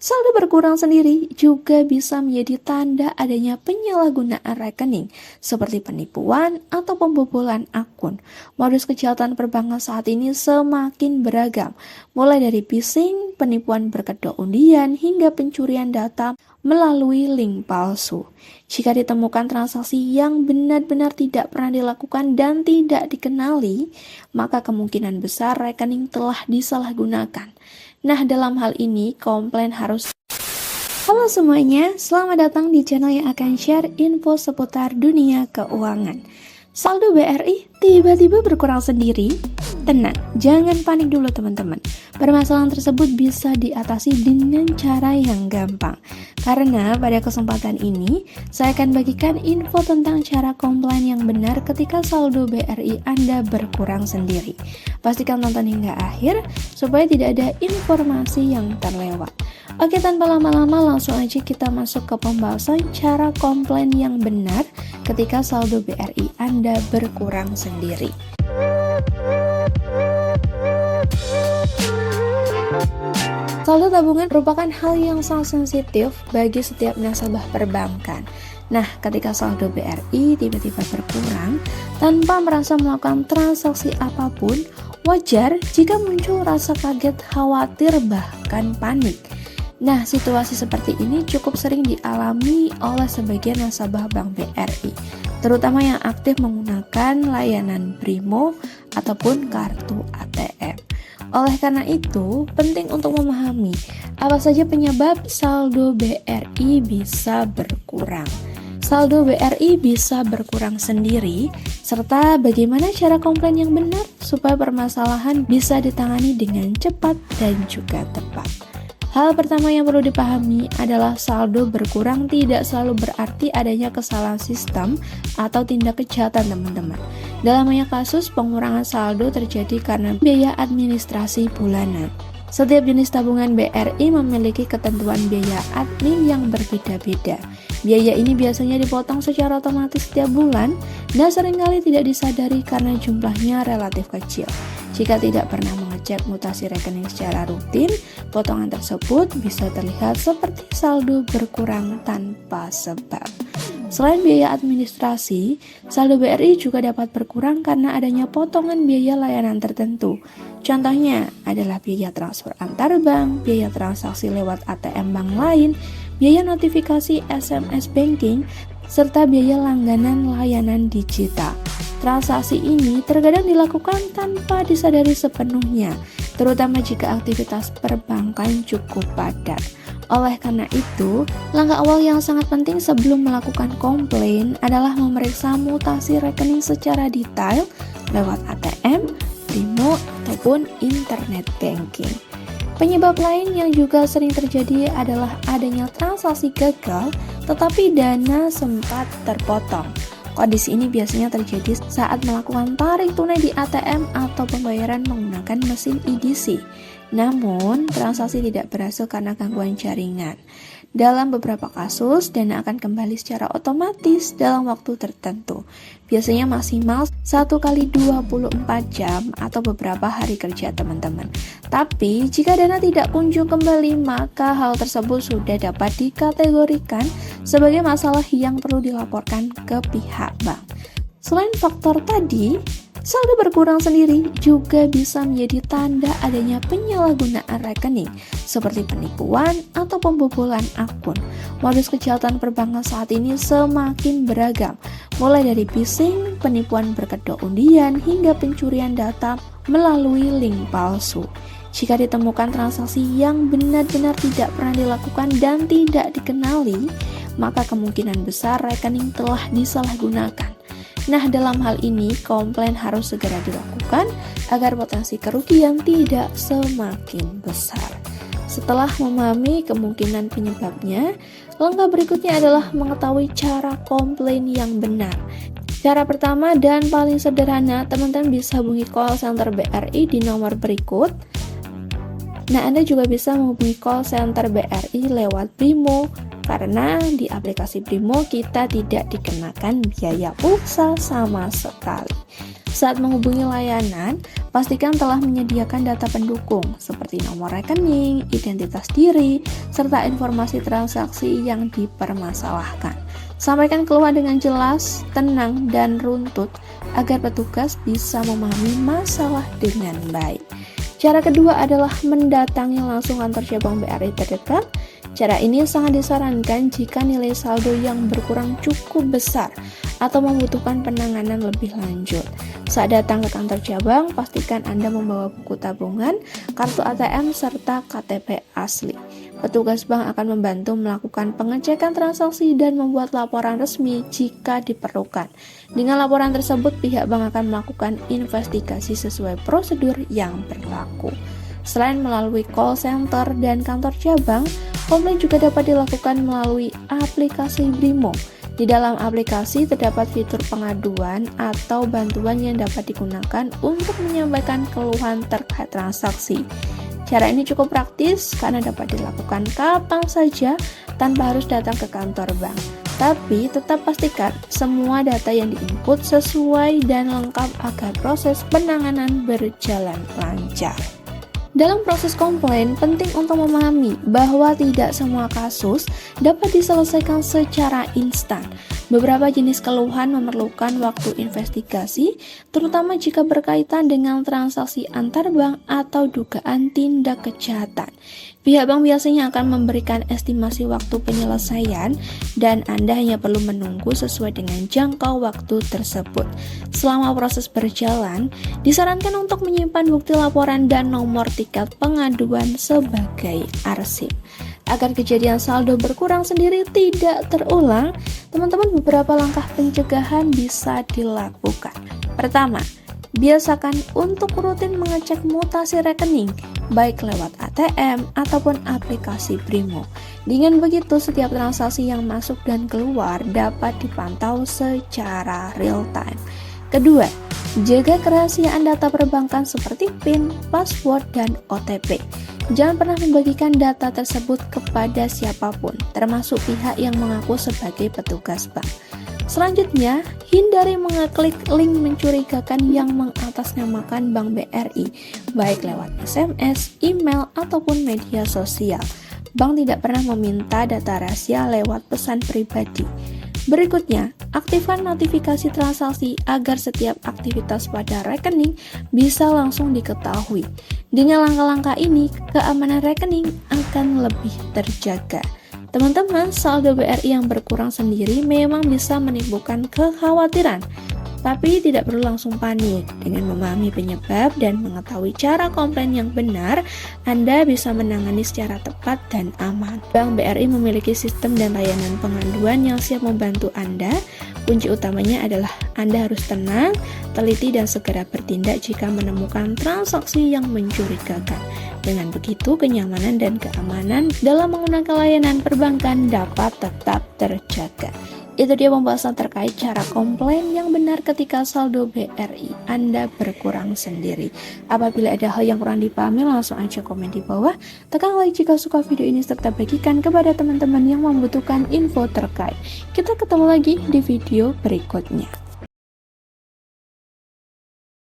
Saldo berkurang sendiri juga bisa menjadi tanda adanya penyalahgunaan rekening, seperti penipuan atau pembobolan akun. Modus kejahatan perbankan saat ini semakin beragam, mulai dari phishing, penipuan berkedok undian, hingga pencurian data melalui link palsu. Jika ditemukan transaksi yang benar-benar tidak pernah dilakukan dan tidak dikenali, maka kemungkinan besar rekening telah disalahgunakan. Nah, dalam hal ini, komplain harus... Halo semuanya, selamat datang di channel yang akan share info seputar dunia keuangan. Saldo BRI tiba-tiba berkurang sendiri? Tenang, jangan panik dulu teman-teman. Permasalahan tersebut bisa diatasi dengan cara yang gampang. Karena pada kesempatan ini, saya akan bagikan info tentang cara komplain yang benar ketika saldo BRI Anda berkurang sendiri. Pastikan tonton hingga akhir, supaya tidak ada informasi yang terlewat. Oke, tanpa lama-lama langsung aja kita masuk ke pembahasan cara komplain yang benar ketika saldo BRI Anda berkurang sendiri. Saldo tabungan merupakan hal yang sangat sensitif bagi setiap nasabah perbankan. Nah, ketika saldo BRI tiba-tiba berkurang tanpa merasa melakukan transaksi apapun, wajar jika muncul rasa kaget, khawatir, bahkan panik. Nah, situasi seperti ini cukup sering dialami oleh sebagian nasabah Bank BRI, terutama yang aktif menggunakan layanan Brimo ataupun kartu ATM. Oleh karena itu, penting untuk memahami apa saja penyebab saldo BRI bisa berkurang. Saldo BRI bisa berkurang sendiri, serta bagaimana cara komplain yang benar supaya permasalahan bisa ditangani dengan cepat dan juga tepat. Hal pertama yang perlu dipahami adalah saldo berkurang tidak selalu berarti adanya kesalahan sistem atau tindak kejahatan teman-teman. Dalam banyak kasus, pengurangan saldo terjadi karena biaya administrasi bulanan. Setiap jenis tabungan BRI memiliki ketentuan biaya admin yang berbeda-beda. Biaya ini biasanya dipotong secara otomatis setiap bulan dan seringkali tidak disadari karena jumlahnya relatif kecil. Jika tidak pernah mengecek mutasi rekening secara rutin, potongan tersebut bisa terlihat seperti saldo berkurang tanpa sebab. Selain biaya administrasi, saldo BRI juga dapat berkurang karena adanya potongan biaya layanan tertentu. Contohnya adalah biaya transfer antar bank, biaya transaksi lewat ATM bank lain, biaya notifikasi SMS banking, serta biaya langganan layanan digital. Transaksi ini terkadang dilakukan tanpa disadari sepenuhnya, terutama jika aktivitas perbankan cukup padat. Oleh karena itu, langkah awal yang sangat penting sebelum melakukan komplain adalah memeriksa mutasi rekening secara detail lewat ATM, Brimo, ataupun internet banking. Penyebab lain yang juga sering terjadi adalah adanya transaksi gagal, tetapi dana sempat terpotong. Kondisi ini biasanya terjadi saat melakukan tarik tunai di ATM atau pembayaran menggunakan mesin EDC. Namun, transaksi tidak berhasil karena gangguan jaringan. Dalam beberapa kasus, dana akan kembali secara otomatis dalam waktu tertentu. Biasanya maksimal 1 kali 24 jam atau beberapa hari kerja teman-teman. Tapi, jika dana tidak kunjung kembali, maka hal tersebut sudah dapat dikategorikan sebagai masalah yang perlu dilaporkan ke pihak bank. Selain faktor tadi, saldo berkurang sendiri juga bisa menjadi tanda adanya penyalahgunaan rekening, seperti penipuan atau pembobolan akun. Modus kejahatan perbankan saat ini semakin beragam, mulai dari phishing, penipuan berkedok undian, hingga pencurian data melalui link palsu. Jika ditemukan transaksi yang benar-benar tidak pernah dilakukan dan tidak dikenali, maka kemungkinan besar rekening telah disalahgunakan. Nah, dalam hal ini, komplain harus segera dilakukan agar potensi kerugian tidak semakin besar. Setelah memahami kemungkinan penyebabnya, langkah berikutnya adalah mengetahui cara komplain yang benar. Cara pertama dan paling sederhana, teman-teman bisa hubungi call center BRI di nomor berikut. Nah, Anda juga bisa menghubungi call center BRI lewat Brimo, karena di aplikasi Brimo kita tidak dikenakan biaya pulsa sama sekali. Saat menghubungi layanan, pastikan telah menyediakan data pendukung seperti nomor rekening, identitas diri, serta informasi transaksi yang dipermasalahkan. Sampaikan keluhan dengan jelas, tenang, dan runtut agar petugas bisa memahami masalah dengan baik. Cara kedua adalah mendatangi langsung kantor cabang BRI terdekat. Cara ini sangat disarankan jika nilai saldo yang berkurang cukup besar atau membutuhkan penanganan lebih lanjut. Saat datang ke kantor cabang, pastikan Anda membawa buku tabungan, kartu ATM, serta KTP asli. Petugas bank akan membantu melakukan pengecekan transaksi dan membuat laporan resmi jika diperlukan. Dengan laporan tersebut, pihak bank akan melakukan investigasi sesuai prosedur yang berlaku. Selain melalui call center dan kantor cabang, komplain juga dapat dilakukan melalui aplikasi Brimo. Di dalam aplikasi terdapat fitur pengaduan atau bantuan yang dapat digunakan untuk menyampaikan keluhan terkait transaksi. Cara ini cukup praktis karena dapat dilakukan kapan saja tanpa harus datang ke kantor bank. Tapi tetap pastikan semua data yang diinput sesuai dan lengkap agar proses penanganan berjalan lancar. Dalam proses komplain, penting untuk memahami bahwa tidak semua kasus dapat diselesaikan secara instan. Beberapa jenis keluhan memerlukan waktu investigasi, terutama jika berkaitan dengan transaksi antar bank atau dugaan tindak kejahatan. Pihak bank biasanya akan memberikan estimasi waktu penyelesaian dan Anda hanya perlu menunggu sesuai dengan jangka waktu tersebut. Selama proses berjalan, disarankan untuk menyimpan bukti laporan dan nomor tiket pengaduan sebagai arsip. Agar kejadian saldo berkurang sendiri tidak terulang, teman-teman beberapa langkah pencegahan bisa dilakukan. Pertama, biasakan untuk rutin mengecek mutasi rekening, baik lewat ATM ataupun aplikasi Brimo. Dengan begitu, setiap transaksi yang masuk dan keluar dapat dipantau secara real time. Kedua, jaga kerahasiaan data perbankan seperti PIN, password, dan OTP. Jangan pernah membagikan data tersebut kepada siapapun, termasuk pihak yang mengaku sebagai petugas bank. Selanjutnya, hindari mengeklik link mencurigakan yang mengatasnamakan Bank BRI, baik lewat SMS, email, ataupun media sosial. Bank tidak pernah meminta data rahasia lewat pesan pribadi. Berikutnya, aktifkan notifikasi transaksi agar setiap aktivitas pada rekening bisa langsung diketahui. Dengan langkah-langkah ini, keamanan rekening akan lebih terjaga. Teman-teman, saldo BRI yang berkurang sendiri memang bisa menimbulkan kekhawatiran, tapi tidak perlu langsung panik. Dengan memahami penyebab dan mengetahui cara komplain yang benar, Anda bisa menangani secara tepat dan aman. Bank BRI memiliki sistem dan layanan pengaduan yang siap membantu Anda. Kunci utamanya adalah Anda harus tenang, teliti, dan segera bertindak jika menemukan transaksi yang mencurigakan. Dengan begitu, kenyamanan dan keamanan dalam menggunakan layanan perbankan dapat tetap terjaga. Itu dia pembahasan terkait cara komplain yang benar ketika saldo BRI Anda berkurang sendiri. Apabila ada hal yang kurang dipahami, langsung aja komen di bawah. Tekan like jika suka video ini serta bagikan kepada teman-teman yang membutuhkan info terkait. Kita ketemu lagi di video berikutnya.